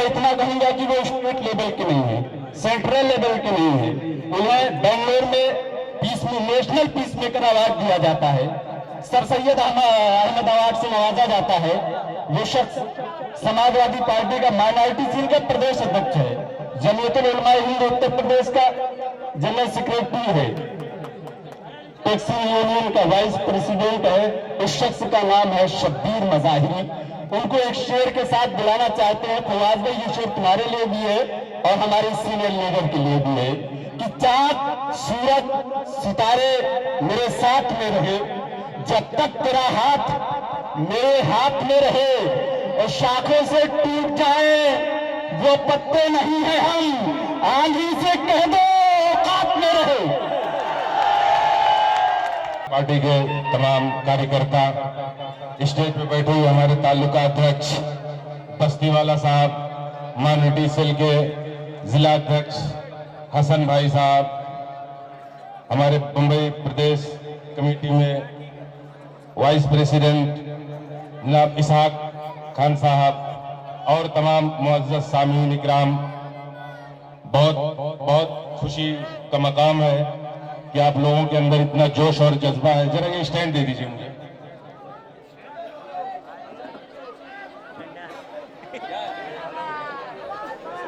इतना कहूंगा कि वो स्टेट लेवल के नहीं है, सेंट्रल लेवल के नहीं है। उन्हें बेंगलोर में नेशनल पीस मेकर अवार्ड दिया जाता है, सर सैयद अहमद अवार्ड से नवाजा जाता है। वो शख्स समाजवादी पार्टी का माइनॉरिटी सेल का प्रदेश अध्यक्ष है, जमीयतुल उलमा हिंद उत्तर प्रदेश का जनरल सेक्रेटरी है, टैक्सी यूनियन का वाइस प्रेसिडेंट है। उस शख्स का नाम है शब्बीर मज़ाहिरी। उनको एक शेर के साथ बुलाना चाहते हैं। फवाद भाई, ये शेर तुम्हारे लिए भी है और हमारे सीनियर लीडर के लिए भी है कि चांद सूरज सितारे मेरे साथ में रहे, जब तक तेरा हाथ मेरे हाथ में रहे, और शाखों से टूट जाए वो पत्ते नहीं है हम, आंधी से कह दो औकात में रहे। पार्टी के तमाम कार्यकर्ता, स्टेज पे बैठे हुए हमारे तालुका अध्यक्ष बस्तीवाला साहब, माइनॉरिटी सेल के जिला अध्यक्ष हसन भाई साहब, हमारे मुंबई प्रदेश कमेटी में वाइस प्रेसिडेंट जनाब इसहाक खान साहब और तमाम मुअज़्ज़ज़ सामीन इकराम, बहुत खुशी का मकाम है कि आप लोगों के अंदर इतना जोश और जज्बा है। जरा ये स्टैंड दे दीजिए मुझे।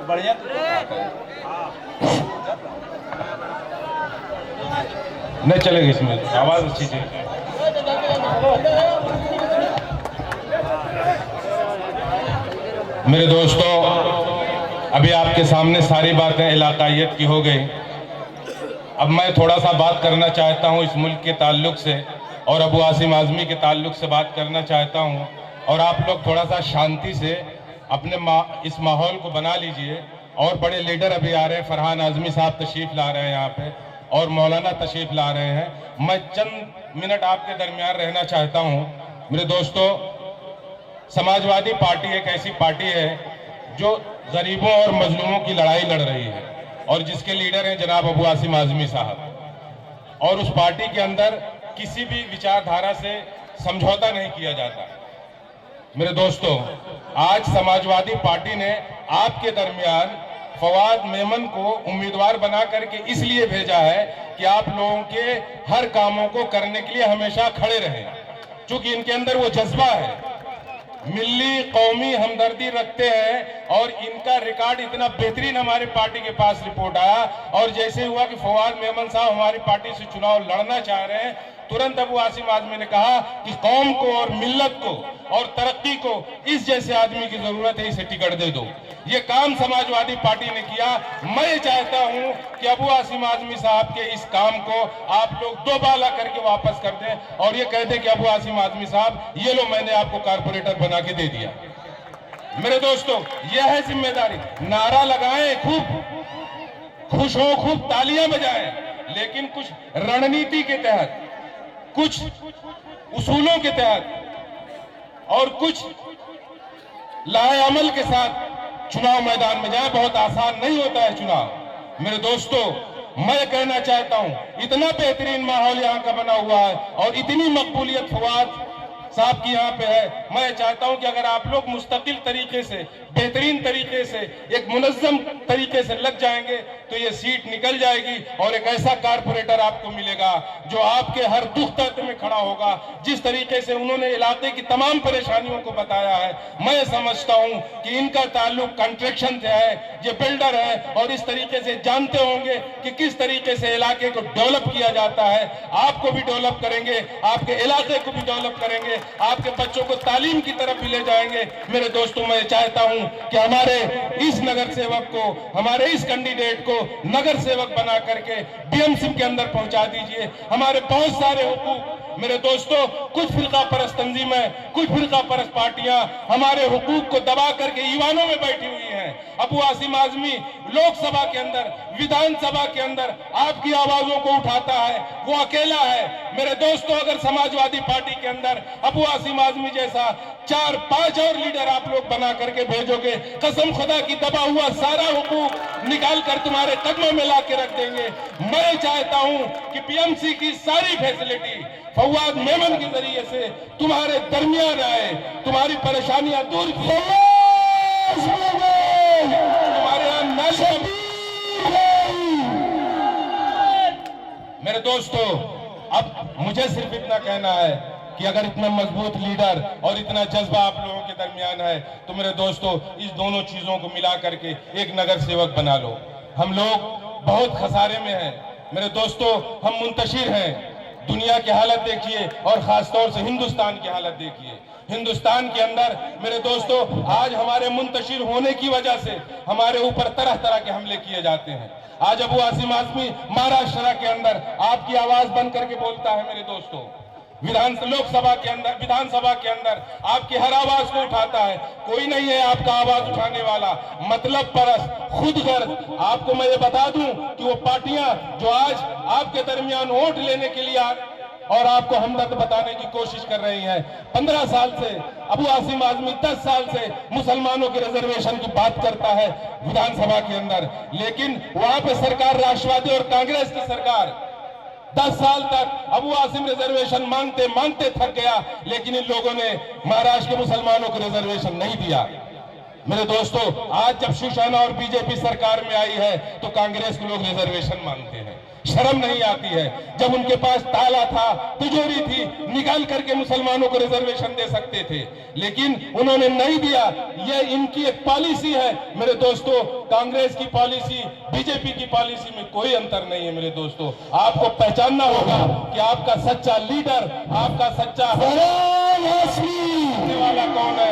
बढ़िया नहीं चलेगा, इसमें आवाज अच्छी चाहिए। मेरे दोस्तों, अभी आपके सामने सारी बातें इलाकायत की हो गई। अब मैं थोड़ा सा बात करना चाहता हूं इस मुल्क के ताल्लुक से, और अबू आसिम आज़मी के ताल्लुक से बात करना चाहता हूं। और आप लोग थोड़ा सा शांति से अपने इस माहौल को बना लीजिए। और बड़े लीडर अभी आ रहे हैं, फरहान आज़मी साहब तशरीफ़ ला रहे हैं यहाँ पे, और मौलाना तशरीफ़ ला रहे हैं। मैं चंद मिनट आपके दरमियान रहना चाहता हूँ। मेरे दोस्तों, समाजवादी पार्टी एक ऐसी पार्टी है जो गरीबों और मजलूमों की लड़ाई लड़ रही है, और जिसके लीडर हैं जनाब अबू आसिम आज़मी साहब। और उस पार्टी के अंदर किसी भी विचारधारा से समझौता नहीं किया जाता। मेरे दोस्तों, आज समाजवादी पार्टी ने आपके दरमियान फवाद मेमन को उम्मीदवार बना करके इसलिए भेजा है कि आप लोगों के हर कामों को करने के लिए हमेशा खड़े रहें, क्योंकि इनके अंदर वो जज्बा है, मिल्ली कौमी हमदर्दी रखते हैं। और इनका रिकॉर्ड इतना बेहतरीन हमारे पार्टी के पास रिपोर्ट आया, और जैसे हुआ कि फवाद मेमन साहब हमारी पार्टी से चुनाव लड़ना चाह रहे हैं, तुरंत अबू आसिम आज़मी ने कहा कि कौम को और मिल्लत को और तरक्की को इस जैसे आदमी की जरूरत है, इसे टिकट दे दो। ये काम समाजवादी पार्टी ने किया। मैं चाहता हूं कि अबू आसिम आज़मी साहब के इस काम को आप लोग दोबाला करके वापस कर दें, और ये कह दें कि अबू आसिम आज़मी साहब, ये लो मैंने आपको कारपोरेटर बना के दे दिया। मेरे दोस्तों, यह है जिम्मेदारी। नारा लगाएं, खूब खुश हो, खूब तालियां बजाएं, लेकिन कुछ रणनीति के तहत, कुछ उसूलों के तहत और कुछ लाए अमल के साथ चुनाव मैदान में जाए। बहुत आसान नहीं होता है चुनाव। मेरे दोस्तों, मैं कहना चाहता हूं, इतना बेहतरीन माहौल यहां का बना हुआ है और इतनी मकबूलियत फवाद साहब की यहाँ पे है। मैं चाहता हूं कि अगर आप लोग मुस्तकिल तरीके से, बेहतरीन तरीके से, एक मुनज़्ज़म तरीके से लग जाएंगे तो ये सीट निकल जाएगी, और एक ऐसा कारपोरेटर आपको मिलेगा जो आपके हर दुख दर्द में खड़ा होगा। जिस तरीके से उन्होंने इलाके की तमाम परेशानियों को बताया है, मैं समझता हूं कि इनका ताल्लुक कंस्ट्रक्शन से है, ये बिल्डर है, और इस तरीके से जानते होंगे कि किस तरीके से इलाके को डेवलप किया जाता है। आपको भी डेवलप करेंगे, आपके इलाके को भी डेवलप करेंगे, आपके बच्चों को तालीम की तरफ भी ले जाएंगे। मेरे दोस्तों, मैं चाहता हूं कि हमारे इस नगर सेवक को, हमारे इस कैंडिडेट को नगर सेवक बना करके बीएमसी के अंदर पहुंचा दीजिए। हमारे बहुत सारे हुकूक, मेरे दोस्तों, कुछ फिरका परस्त तंजीमें, कुछ फिरका परस्त पार्टियां हमारे हुकूक को दबा करके ईवानों में बैठी हुई हैं। अबू आसिम आज़मी लोकसभा के अंदर, विधानसभा के अंदर आपकी आवाजों को उठाता है, वो अकेला है। मेरे दोस्तों, अगर समाजवादी पार्टी के अंदर अबू आसिम आज़मी जैसा 4-5 और लीडर आप लोग बना करके भेजोगे, कसम खुदा की दबा हुआ सारा हुकूक निकाल कर तुम्हारे कदमों में ला के रख देंगे। मैं चाहता हूं कि बीएमसी की सारी फैसिलिटी फवाद मेमन के जरिए से तुम्हारे दरमियान आए, तुम्हारी परेशानियां दूर की। मेरे दोस्तों, अब मुझे सिर्फ इतना कहना है कि अगर इतना मजबूत लीडर और इतना जज्बा आप लोगों के दरमियान है तो मेरे दोस्तों इस दोनों चीजों को मिला करके एक नगर सेवक बना लो। हम लोग बहुत खसारे में हैं मेरे दोस्तों, हम मुंतशिर हैं। दुनिया की हालत देखिए और खासतौर से हिंदुस्तान की हालत देखिए। हिंदुस्तान के अंदर मेरे दोस्तों आज हमारे मुंतशिर होने की वजह से हमारे ऊपर तरह तरह के हमले किए जाते हैं। आज अबू आसिम आजमी महाराष्ट्र के अंदर आपकी आवाज बंद करके बोलता है मेरे दोस्तों, लोकसभा के अंदर, विधानसभा के अंदर आपकी हर आवाज को उठाता है। कोई नहीं है आपका आवाज उठाने वाला, मतलब परस, खुद गर्ज। आपको मैं ये बता दूं कि वो पार्टियां जो आज आपके दरमियान वोट लेने के लिए और आपको हमदर्द बताने की कोशिश कर रही हैं, 15 साल से अबू आसिम आजमी 10 साल से मुसलमानों के रिजर्वेशन की बात करता है विधानसभा के अंदर, लेकिन वहां पे सरकार राष्ट्रवादी और कांग्रेस की सरकार 10 साल तक अबू आसिम रिजर्वेशन मांगते मांगते थक गया, लेकिन इन लोगों ने महाराष्ट्र के मुसलमानों को रिजर्वेशन नहीं दिया। मेरे दोस्तों, आज जब शिवसेना और बीजेपी सरकार में आई है तो कांग्रेस के लोग रिजर्वेशन मांगते हैं। शर्म नहीं आती है? जब उनके पास ताला था, तिजोरी थी, निकाल करके मुसलमानों को रिजर्वेशन दे सकते थे, लेकिन उन्होंने नहीं दिया। ये इनकी एक पॉलिसी है मेरे दोस्तों। कांग्रेस की पॉलिसी, बीजेपी की पॉलिसी में कोई अंतर नहीं है मेरे दोस्तों। आपको पहचानना होगा कि आपका सच्चा लीडर, आपका सच्चा वाला कौन है।